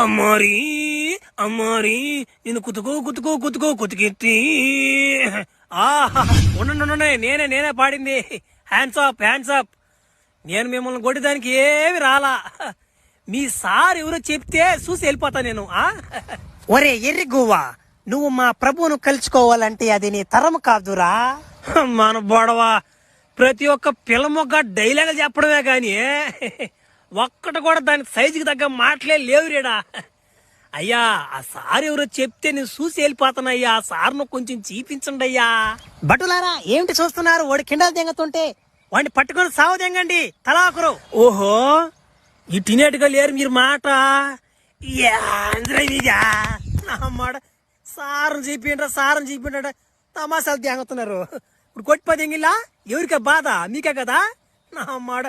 అమ్మారి అమ్మారి నేను కుతుకెత్తి ఉండండి నేనే పాడింది. Hands up. నేను మిమ్మల్ని కొట్టడానికి ఏమి రాలా. మీ సార్ ఎవరో చెప్తే చూసి వెళ్ళిపోతా నేను. ఒరే ఎర్రి గువ్వా, నువ్వు మా ప్రభువును కలుసుకోవాలంటే అది నీ తరం కాదురా. మన బొడవ ప్రతి ఒక్క పిల్లమొక్క డైలాగులు చెప్పడమే కానీ ఒక్కటి కూడా దానికి సైజుకి తగ్గ మాటలే లేవురేడా. అయ్యా ఆ సార్ ఎవరో చెప్తే నేను చూసి వెళ్ళిపోతానయ్యా. ఆ సార్ను కొంచెం చూపించండి అయ్యా. భటులారా ఏమిటి చూస్తున్నారు? వాడు కిండలు దెంగతుంటే వాడిని పట్టుకొని సావు దెంగండి తలాకురు. ఓహో ఇటునేటుగా లేరు మీరు మాట. సారం చెప్పిండ్రా తమాషాలు దెంగుతున్నారు. ఇప్పుడు కొట్టిపోతే ఎంగిల్లా ఎవరికా బాధ? మీకే కదా. నా మాట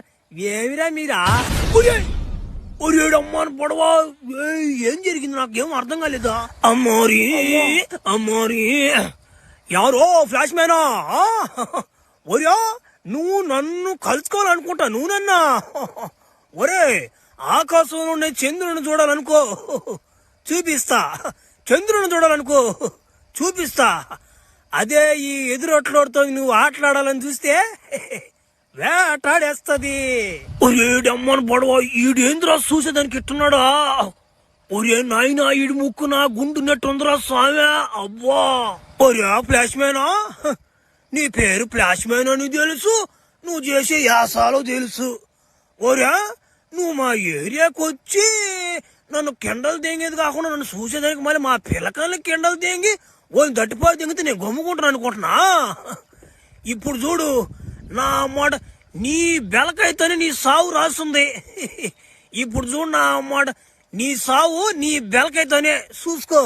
ఏమిరా మీరా? అమ్మాని పొడవ ఏం జరిగింది నాకేం అర్థం కాలేదా? అమ్మారి ఎవరో ఫ్లాష్ మ్యానా? ఒరే నువ్వు నన్ను కలుసుకోవాలనుకుంటా. నువ్వు నన్నా ఒరే ఆకాశం నుండి చంద్రుని చూడాలనుకో చూపిస్తా. చూపిస్తా. అదే ఈ ఎదురొట్లాడుతో నువ్వు ఆటలాడాలని చూస్తే వేటాడేస్తది. ఒరేడమ్మని పడవ ఈడేంద్రా చూసేదానికి ఇట్టున్నాడా? ఒరే నాయనా ఈడు ముక్కు నా గుండున్నట్టుందిరా స్వామి. అబ్బా ఒరే ఫ్లాష్ మ్యానా, నీ పేరు ఫ్లాష్ మ్యాన్ అని తెలుసు, నువ్వు చేసే యాసాలో తెలుసు. ఒరే నువ్వు మా ఏరియాకి వచ్చి నన్ను కిండలు తెంగేది కాకుండా నన్ను చూసేదానికి మళ్ళీ మా పిల్లకాయలకి కిండలు తెంగి వాళ్ళని దట్టిపోయి తెంగితే నేను గమ్ముకుంటాను అనుకుంటున్నా. ఇప్పుడు చూడు నా మాట నీ బెలకైతేనే నీ సావు రాస్తుంది. ఇప్పుడు చూడు నా మాట నీ సావు నీ బెలకైతేనే చూసుకో.